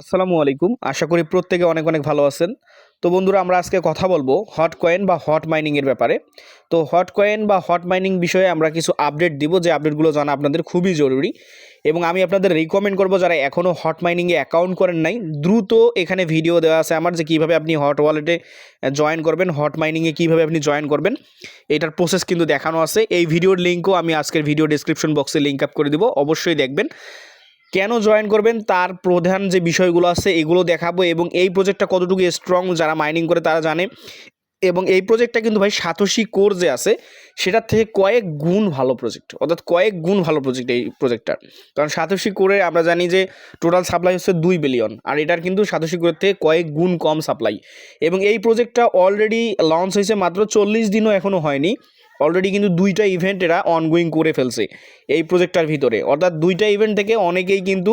আসসালামু আলাইকুম। আশা করি প্রত্যেকে অনেক অনেক ভালো আছেন। তো বন্ধুরা, আমরা আজকে কথা বলবো হট কয়েন বা হট মাইনিং এর ব্যাপারে। তো হট কয়েন বা হট মাইনিং বিষয়ে আমরা কিছু আপডেট দিব, যে আপডেটগুলো জানা আপনাদের খুবই জরুরি। এবং আমি আপনাদের রিকমেন্ড করব, যারা এখনও হট মাইনিংয়ে অ্যাকাউন্ট করেন নাই, দ্রুত এখানে ভিডিও দেওয়া আছে আমার, যে কীভাবে আপনি হট ওয়ালেটে জয়েন করবেন, হট মাইনিংয়ে কীভাবে আপনি জয়েন করবেন, এটার প্রসেস কিন্তু দেখানো আছে। এই ভিডিওর লিঙ্কও আমি আজকের ভিডিও ডেসক্রিপশন বক্সে লিঙ্ক আপ করে দিব, অবশ্যই দেখবেন। কেন জয়েন করবেন তার প্রধান যে বিষয়গুলো আছে এগুলো দেখাবো, এবং এই প্রজেক্টটা কতটুকু স্ট্রং যারা মাইনিং করে তারা জানে। এবং এই প্রজেক্টটা কিন্তু ভাই সাতোশি কোর যে আছে সেটার থেকে কয়েক গুণ ভালো প্রজেক্ট, অর্থাৎ কয়েক গুণ ভালো প্রজেক্ট এই প্রজেক্টটা। কারণ সাতোশি কোরে আমরা জানি যে টোটাল সাপ্লাই হচ্ছে 2 বিলিয়ন, আর এটার কিন্তু সাতোশি কোরের থেকে কয়েক গুণ কম সাপ্লাই। এবং এই প্রজেক্টটা অলরেডি লঞ্চ হয়েছে, মাত্র 40 দিনও এখনও হয়নি। অলরেডি কিন্তু 2টা ইভেন্ট এরা অনগোয়িং করে ফেলছে এই প্রজেক্টটার ভিতরে, অর্থাৎ 2টা ইভেন্ট থেকে অনেকেই কিন্তু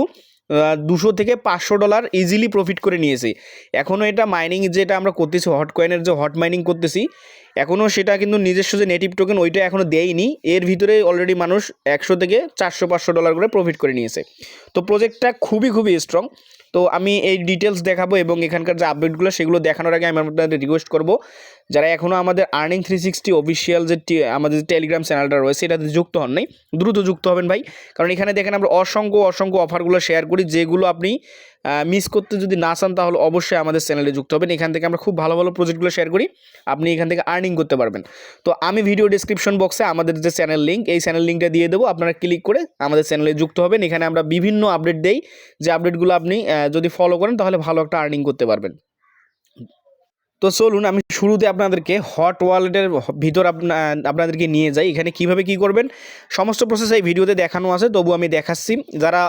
$200 থেকে $500 ইজিলি প্রফিট করে নিয়েছে। এখনও এটা মাইনিং যেটা আমরা করতেছি, হট কয়েনের যে হট মাইনিং করতেছি, এখনও সেটা কিন্তু নিজস্ব যে নেটিভ টোকেন ওইটা এখনও দেয়নি। এর ভিতরে অলরেডি মানুষ $100 থেকে $400-500 করে প্রফিট করে নিয়েছে। তো প্রজেক্টটা খুবই স্ট্রং। তো আমি এই ডিটেলস দেখাবো, এবং এখানকার যে আপডেটগুলো সেগুলো দেখানোর আগে আমি আপনাদের রিকোয়েস্ট করব, যারা এখনও আমাদের আর্নিং 360 অফিসিয়াল যে আমাদের যে টেলিগ্রাম চ্যানেলটা রয়েছে এটাতে যুক্ত হন নাই, দ্রুত যুক্ত হবেন ভাই। কারণ এখানে দেখেন আমরা অসংখ্য অফারগুলো শেয়ার করি, যেগুলো আপনি মিস করতে যদি না চান তাহলে অবশ্যই আমাদের চ্যানেলে যুক্ত হবেন। এখান থেকে আমরা খুব ভালো প্রজেক্টগুলো শেয়ার করি, আপনি এখান থেকে আর্নিং করতে পারবেন। তো আমি ভিডিও ডেসক্রিপশন বক্সে আমাদের যে চ্যানেল লিঙ্ক, এই চ্যানেল লিঙ্কটা দিয়ে দেবো, আপনারা ক্লিক করে আমাদের চ্যানেলে যুক্ত হবেন। এখানে আমরা বিভিন্ন আপডেট দেই, যে আপডেটগুলো আপনি যদি ফলো করেন তাহলে ভালো একটা আর্নিং করতে পারবেন। তো চলুন আমি শুরুতে আপনাদেরকে হট ওয়ালেটের ভিতর আপনাদেরকে নিয়ে যাই। এখানে কিভাবে কি করবেন সমস্ত প্রসেস এই ভিডিওতে দেখানো আছে, তবু আমি দেখাচ্ছি। যারা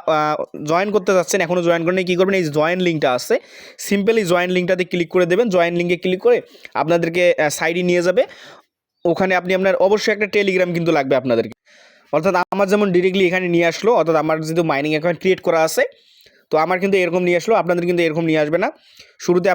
জয়েন করতে যাচ্ছেন, এখনও জয়েন করেন কী করবেন, এই জয়েন লিঙ্কটা আছে, সিম্পলি জয়েন লিঙ্কটাতে ক্লিক করে দেবেন। জয়েন লিঙ্কে ক্লিক করে আপনাদেরকে সাইডে নিয়ে যাবে। ওখানে আপনার অবশ্যই একটা টেলিগ্রাম কিন্তু লাগবে আপনাদেরকে, অর্থাৎ আমার যেমন ডিরেক্টলি এখানে নিয়ে আসলো, অর্থাৎ আমার যেহেতু মাইনিং অ্যাকাউন্ট ক্রিয়েট করা আছে, তো আমার কিন্তু এরকম নিয়ে আসলো, আপনাদের কিন্তু এরকম নিয়ে আসবে না। শুরুতে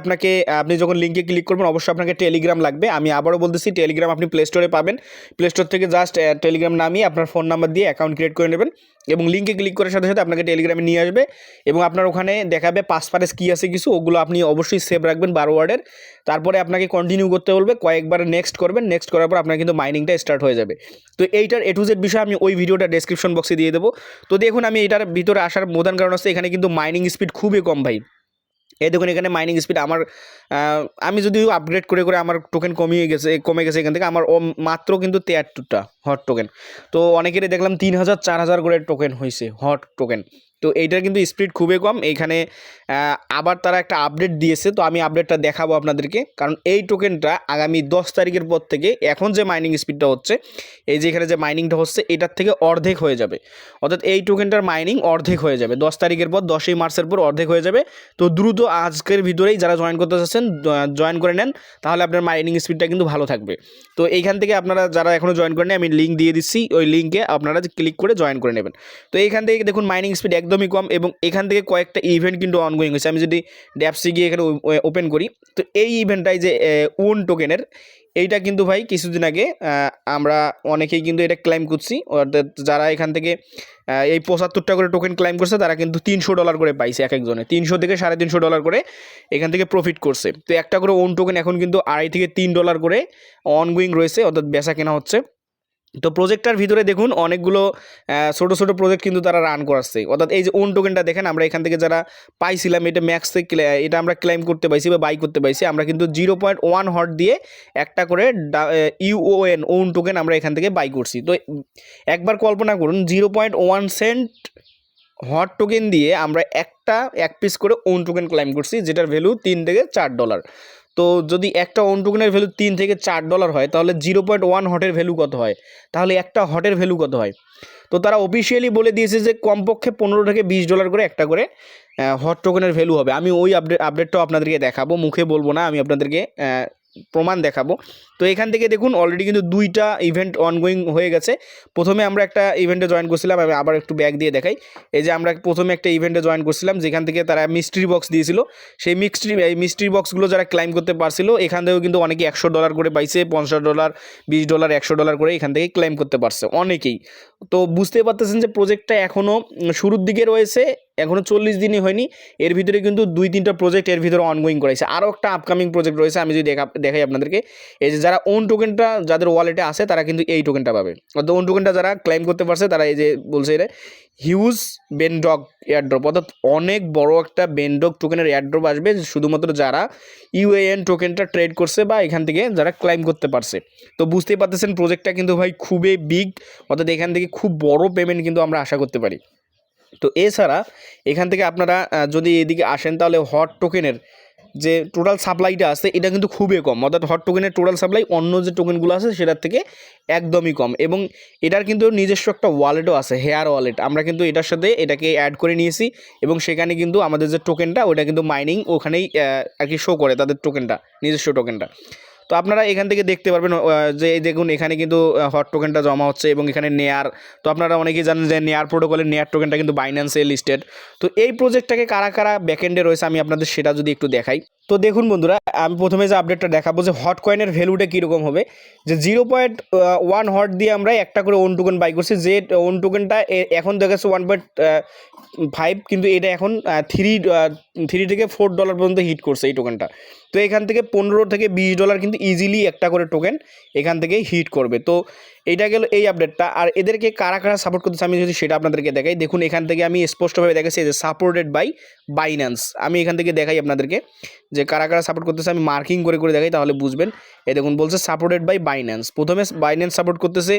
আপনি যখন লিঙ্কে ক্লিক করবেন অবশ্যই আপনাকে টেলিগ্রাম লাগবে। আমি আবারও বলতেছি, টেলিগ্রাম আপনি প্লে স্টোরে পাবেন। প্লে স্টোর থেকে জাস্ট টেলিগ্রাম নামিয়ে আপনার ফোন নাম্বার দিয়ে অ্যাকাউন্ট ক্রিয়েট করে নেবেন, এবং লিঙ্কে ক্লিক করার সাথে সাথে আপনাকে টেলিগ্রামে নিয়ে আসবে, এবং আপনার ওখানে দেখাবে পাসপারেস কী আছে কিছু, ওগুলো আপনি অবশ্যই সেভ রাখবেন 12 ওয়ার্ডের। তারপরে আপনাকে কন্টিনিউ করতে বলবে, কয়েকবার নেক্সট করবেন, নেক্সট করার পর আপনার কিন্তু মাইনিংটা স্টার্ট হয়ে যাবে। তো এইটার A to Z বিষয় আমি ওই ভিডিওটা ডেসক্রিপশন বক্সে দিয়ে দেবো। তো দেখুন, আমি এটার ভিতরে আসার প্রধান কারণ হচ্ছে এখানে কিন্তু মাইনিং স্পিড খুবই কম ভাই। এই দেখুন, এখানে মাইনিং স্পিড আমি যদিও আপগ্রেড করে আমার টোকেন কমে গেছে এখান থেকে, আমার মাত্র কিন্তু 73টা হট টোকেন। তো অনেকেরই দেখলাম 3000 4000 করে টোকেন হয়েছে হট টোকেন। তো এইটার কিন্তু স্পিড খুবই কম। এইখানে আবার তারা একটা আপডেট দিয়েছে, তো আমি আপডেটটা দেখাবো আপনাদেরকে। কারণ এই টোকেনটা আগামী 10 তারিখের পর থেকে এখন যে মাইনিং স্পিডটা হচ্ছে, এই যে এখানে যে মাইনিংটা হচ্ছে এটার থেকে অর্ধেক হয়ে যাবে, অর্থাৎ এই টোকেনটার মাইনিং অর্ধেক হয়ে যাবে 10 তারিখের পর, 10ই মার্চের পর অর্ধেক হয়ে যাবে। তো দ্রুত আজকের ভিতরেই যারা জয়েন করতে চাচ্ছেন জয়েন করে নেন, তাহলে আপনার মাইনিং স্পিডটা কিন্তু ভালো থাকবে। তো এইখান থেকে আপনারা যারা এখনও জয়েন করেন, আমি লিঙ্ক দিয়ে দিচ্ছি, ওই লিঙ্কে আপনারা ক্লিক করে জয়েন করে নেবেন। তো এইখান থেকে দেখুন মাইনিং স্পিড একদমই কম, এবং এখান থেকে কয়েকটা ইভেন্ট কিন্তু অনগোয়িং হয়েছে। আমি যদি ড্যাপসি গিয়ে এখানে ওপেন করি, তো এই ইভেন্টটাই যে ওন টোকেনের, এইটা কিন্তু ভাই কিছুদিন আগে আমরা অনেকেই কিন্তু এটা ক্লাইম করছি, অর্থাৎ যারা এখান থেকে এই 75টা করে টোকেন ক্লাইম করছে তারা কিন্তু $300 করে পাইছে, এক একজনে 300 থেকে $350 করে এখান থেকে প্রফিট করছে। তো একটা করে ওন টোকেন এখন কিন্তু $2.5 থেকে $3 করে অনগোয়িং রয়েছে, অর্থাৎ বেচা কেনা হচ্ছে। তো প্রজেক্টটার ভিতরে দেখুন অনেকগুলো ছোটো প্রজেক্ট কিন্তু তারা রান করাচ্ছে, অর্থাৎ এই যে ওন টোকেনটা দেখেন, আমরা এখান থেকে যারা পাইছিলাম এটা ম্যাক্সে এটা আমরা ক্লেম করতে পাইছি বা বাই করতে পাইছি, আমরা কিন্তু 0.1 হট দিয়ে একটা করে UON ওন টোকেন আমরা এখান থেকে বাই করছি। তো একবার কল্পনা করুন, 0.1 সেন্ট হট টোকেন দিয়ে আমরা এক পিস করে ওন টোকেন ক্লেম করছি, যেটার ভ্যালু $3 থেকে $4। তো যদি একটা ওন টোকেনের ভ্যালু $3 থেকে $4 হয়, তাহলে 0.1 হটের ভ্যালু কত হয়, তাহলে একটা হটের ভ্যালু কত হয়। তো তারা অফিসিয়ালি বলে দিয়েছে যে কমপক্ষে $15 থেকে $20 করে একটা করে হট টোকেনের ভ্যালু হবে। আমি ওই আপডেটটাও আপনাদেরকে দেখাবো, মুখে বলবো না, আমি আপনাদেরকে প্রমাণ দেখাবো। তো এখান থেকে দেখুন অলরেডি কিন্তু 2টা ইভেন্ট অনগোয়িং হয়ে গেছে। প্রথমে আমরা একটা ইভেন্টে জয়েন করছিলাম, আমি আবার একটু ব্যাক দিয়ে দেখাই। এই যে আমরা প্রথমে একটা ইভেন্টে জয়েন করছিলাম, যেখান থেকে তারা মিস্ট্রি বক্স দিয়েছিল। সেই মিস্ট্রি বক্সগুলো যারা ক্লাইম করতে পারছিল, এখান থেকেও কিন্তু অনেকেই $100 করে পাইছে, $50, $20, $100 করে এখান থেকে ক্লেম করতে পারছে অনেকেই। তো বুঝতে পারতেছেন যে প্রজেক্টটা এখনও শুরুর দিকে রয়েছে, এখনও 40 দিনই হয়নি। এর ভিতরে কিন্তু 2-3টা প্রজেক্ট এর ভিতরে অনগোয়িং করেছে, আরও একটা আপকামিং প্রজেক্ট রয়েছে। আমি যদি দেখাই আপনাদেরকে, এই যে যারা ওন টোকেনটা যাদের ওয়ালেটে আছে তারা কিন্তু এই টোকেনটা পাবে, অর্থাৎ ওন টোকেনটা যারা ক্লেম করতে পারছে তারা এই যে বলছে এটা হিউজ বেনডগ এয়ারড্রপ, অর্থাৎ অনেক বড় একটা বেনডগ টোকেনের এয়ারড্রপ আসবে শুধুমাত্র যারা ইউএএন টোকেনটা ট্রেড করছে বা এখান থেকে যারা ক্লেম করতে পারছে। তো বুঝতেই পারতেছেন প্রজেক্টটা কিন্তু ভাই খুবই বিগ, অর্থাৎ এখান থেকে খুব বড় পেমেন্ট কিন্তু আমরা আশা করতে পারি। তো এছাড়া এখান থেকে আপনারা যদি এদিকে আসেন তাহলে হট টোকেনের যে টোটাল সাপ্লাইটা আছে এটা কিন্তু খুবই কম, অর্থাৎ হট টোকেনের টোটাল সাপ্লাই অন্য যে টোকেনগুলো আছে সেটার থেকে একদমই কম। এবং এটার কিন্তু নিজস্ব একটা ওয়ালেটও আছে, হেয়ার ওয়ালেট। আমরা কিন্তু এটার সাথে এটাকে অ্যাড করে নিয়েছি এবং সেখানে কিন্তু আমাদের যে টোকেনটা ওটা কিন্তু মাইনিং ওখানেই আর কি শো করে তাদের টোকেনটা, নিজস্ব টোকেনটা। তো আপনারা এখান থেকে দেখতে পারবেন যে দেখুন এখানে কিন্তু হট টোকেনটা জমা হচ্ছে এবং এখানে নেয়ার, তো আপনারা অনেকেই জানেন যে নেয়ার প্রোটোকলের নেয়ার টোকেনটা কিন্তু বাইন্যান্সে লিস্টেড। তো এই প্রজেক্টটাকে কারা কারা ব্যাকএন্ডে রয়েছে আমি আপনাদের সেটা যদি একটু দেখাই। তো দেখুন বন্ধুরা, আমি প্রথমে যে আপডেটটা দেখাবো যে হট কয়েনের ভ্যালুটা কীরকম হবে, যে 0.1 হট দিয়ে আমরা একটা করে ওন টোকেন বাই করছি, যে ওন টোকেনটা এখন দেখাচ্ছে 1.5, কিন্তু এটা এখন 3 থেকে $4 পর্যন্ত হিট করছে এই টোকেনটা। তো এখান থেকে $15 থেকে $20 কিন্তু ইজিলি একটা করে টোকেন এখান থেকে হিট করবে। তো এইটা গেল এই আপডেটটা। আর এদেরকে কারা কারা সাপোর্ট করতেছে আমি যদি সেটা আপনাদেরকে দেখাই, দেখুন এখান থেকে আমি স্পষ্টভাবে দেখাচ্ছি যে সাপোর্টেড বাই বাইন্যান্স। আমি এখান থেকে দেখাই আপনাদেরকে যে কারা কারা সাপোর্ট করতেছে, আমি মার্কিং করে করে দেখাই তাহলে বুঝবেন। এই দেখুন বলছে সাপোর্টেড বাই বাইন্যান্স, প্রথমে বাইন্যান্স সাপোর্ট করতেছে,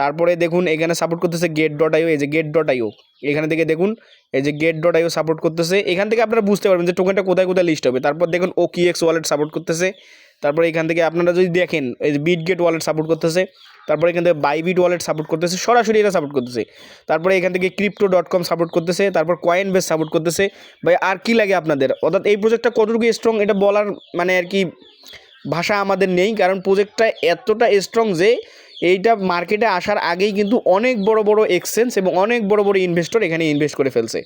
তারপরে দেখুন এখানে সাপোর্ট করতেছে get.io, এই যে get.io এখানে থেকে দেখুন এই যে get.io সাপোর্ট করতেছে। এখান থেকে আপনারা বুঝতে পারবেন যে টোকেনটা কোথায় কোথায় লিস্ট হবে। তারপর দেখুন OKX ওয়ালেট সাপোর্ট করতেছে, তারপরে এখান থেকে আপনারা যদি দেখেন এই যে বিটগেট ওয়ালেট সাপোর্ট করতেছে, তারপরে এখান থেকে বাইবিট ওয়ালেট সাপোর্ট করতেছে, সরাসরি এটা সাপোর্ট করতেছে। তারপরে এখান থেকে crypto.com সাপোর্ট করতেছে, তারপর কয়েনবেস সাপোর্ট করতেছে। ভাই আর কি লাগে আপনাদের, অর্থাৎ এই প্রজেক্টটা কতটুকু স্ট্রং এটা বলার মানে আর কি ভাষা আমাদের নেই, কারণ প্রজেক্টটা এতটা স্ট্রং যে এইটা মার্কেটে আসার আগেই কিন্তু অনেক বড় বড় এক্সচেঞ্জ এবং অনেক বড় বড় ইনভেস্টর এখানে ইনভেস্ট করে ফেলছে।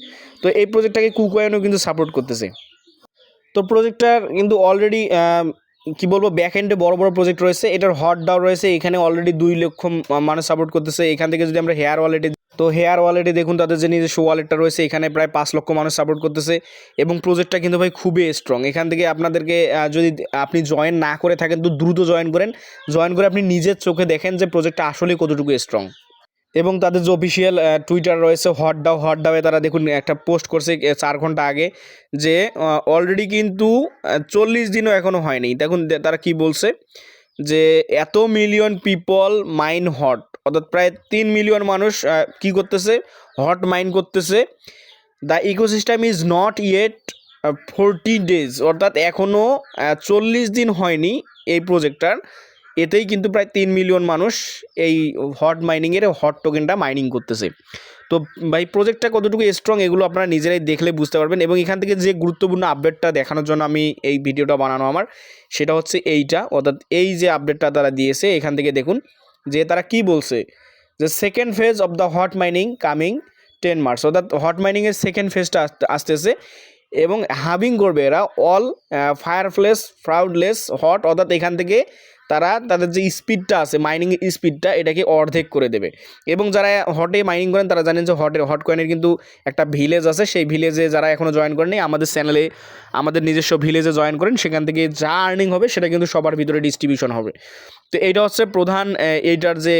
তো এই প্রজেক্টটাকে কুকয়েনও কিন্তু সাপোর্ট করতেছে। তো প্রজেক্টটার কিন্তু অলরেডি কি বলবো ব্যাক এন্ডে বড় বড় প্রজেক্ট রয়েছে, এটার হট ডাও রয়েছে, এখানে অলরেডি 2 লক্ষ মানুষ সাপোর্ট করতেছে। এখান থেকে যদি আমরা হেয়ার ওয়ালেটে, তো হেয়ার ওয়ালেটে দেখুন তাদের যে নিজস্ব ওয়ালেটটা রয়েছে, এখানে প্রায় 5 লক্ষ মানুষ সাপোর্ট করতেছে এবং প্রজেক্টটা কিন্তু ভাই খুবই স্ট্রং। এখান থেকে আপনাদেরকে যদি আপনি জয়েন না করে থাকেন তো দ্রুত জয়েন করেন, জয়েন করে আপনি নিজের চোখে দেখেন যে প্রজেক্টটা আসলে কতটুকু স্ট্রং। এবং তাদের যে অফিসিয়াল টুইটার রয়েছে হট ডাওয়ে তারা দেখুন একটা পোস্ট করছে 4 ঘন্টা আগে যে অলরেডি কিন্তু 40 দিনও এখনও হয়নি। দেখুন তারা কি বলছে যে এত মিলিয়ন পিপল মাইন হট, অর্থাৎ প্রায় 3 মিলিয়ন মানুষ কি করতেছে, হট মাইন করতেছে। The ecosystem is not yet 40 days, অর্থাৎ এখনও 40 দিন হয়নি এই প্রজেক্টটার, এতেই কিন্তু প্রায় 3 মিলিয়ন মানুষ এই হট মাইনিংয়ের হট টোকেনটা মাইনিং করতেছে। তো ভাই প্রজেক্টটা কতটুকু স্ট্রং এগুলো আপনারা নিজেরাই দেখলে বুঝতে পারবেন। এবং এখান থেকে যে গুরুত্বপূর্ণ আপডেটটা দেখানোর জন্য আমি এই ভিডিওটা বানানো আমার, সেটা হচ্ছে এইটা, অর্থাৎ এই যে আপডেটটা তারা দিয়েছে এখান থেকে দেখুন যে তারা কি বলছে যে second phase of the hot mining coming 10 March, অর্থাৎ হট মাইনিংয়ের সেকেন্ড ফেজটা আসতেছে এবং হাভিং করবে এরা অল ফায়ারফ্লেস ফ্রাউডলেস হট, অর্থাৎ এখান থেকে তারা তাদের যে স্পিডটা আছে মাইনিং স্পিডটা এটাকে অর্ধেক করে দেবে। এবং যারা হটে মাইনিং করেন তারা জানেন যে হট কয়েনের কিন্তু একটা ভিলেজ আছে, সেই ভিলেজে যারা এখনও জয়েন করেনি আমাদের চ্যানেলে আমাদের নিজস্ব ভিলেজে জয়েন করেন, সেখান থেকে যা আর্নিং হবে সেটা কিন্তু সবার ভিতরে ডিস্ট্রিবিউশন হবে। তো এইটা হচ্ছে প্রধান এইটার যে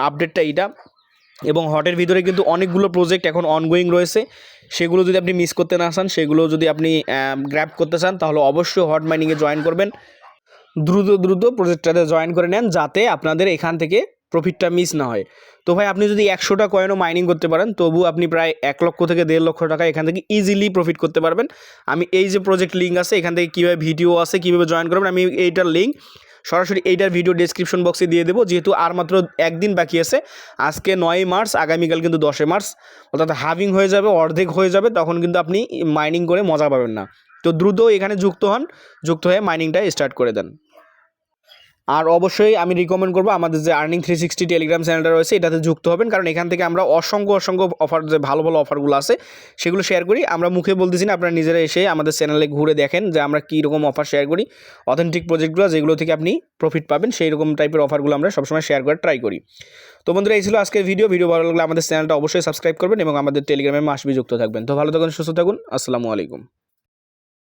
আপডেটটা এইটা। এবং হটের ভিতরে কিন্তু অনেকগুলো প্রজেক্ট এখন অনগোয়িং রয়েছে, সেগুলো যদি আপনি মিস করতে না চান, সেগুলো যদি আপনি গ্র্যাব করতে চান তাহলে অবশ্যই হট মাইনিংয়ে জয়েন করবেন। দ্রুত প্রজেক্টটাতে জয়েন করে নেন যাতে আপনাদের এখান থেকে প্রফিটটা মিস না হয়। তো ভাই আপনি যদি 100টা কয়েনও মাইনিং করতে পারেন তবু আপনি প্রায় 1 লক্ষ থেকে 1.5 লক্ষ টাকা এখান থেকে ইজিলি প্রফিট করতে পারবেন। আমি এই যে প্রজেক্ট লিঙ্ক আছে এখান থেকে কীভাবে ভিডিও আছে কীভাবে জয়েন করবেন আমি এইটার লিঙ্ক সরাসরি এইটার ভিডিও ডেসক্রিপশন বক্সে দিয়ে দেবো, যেহেতু আর মাত্র একদিন বাকি আছে। আজকে 9 মার্চ, আগামীকাল কিন্তু 10 মার্চ, অর্থাৎ হাভিং হয়ে যাবে, অর্ধেক হয়ে যাবে, তখন কিন্তু আপনি মাইনিং করে মজা পাবেন না। তো দ্রুত এখানে যুক্ত হয়ে মাইনিংটা স্টার্ট করে দেন। আর অবশ্যই আমি রিকমেন্ড করবো আমাদের যে আর্নিং 360 টেলিগ্রাম চ্যানেলটা রয়েছে এটাতে যুক্ত হবেন, কারণ এখান থেকে আমরা অসংখ্য অফার, যে ভালো ভালো অফারগুলো আছে সেগুলো শেয়ার করি। আমরা মুখে বলতেছি না, আপনারা নিজেরা এসে আমাদের চ্যানেলে ঘুরে দেখেন যে আমরা কী রকম অফার শেয়ার করি। অথেন্টিক প্রজেক্টগুলো যেগুলো থেকে আপনি প্রফিট পাবেন সেই রকম টাইপের অফারগুলো আমরা সবসময় শেয়ার করার ট্রাই করি। তো বন্ধুরা, এই ছিল আজকের ভিডিও ভালো লাগলে আমাদের চ্যানেলটা অবশ্যই সাবস্ক্রাইব করবেন এবং আমাদের টেলিগ্রামে মাসবি যুক্ত থাকবেন। তো ভালো থাকুন, সুস্থ থাকুন, আসসালামু আলাইকুম।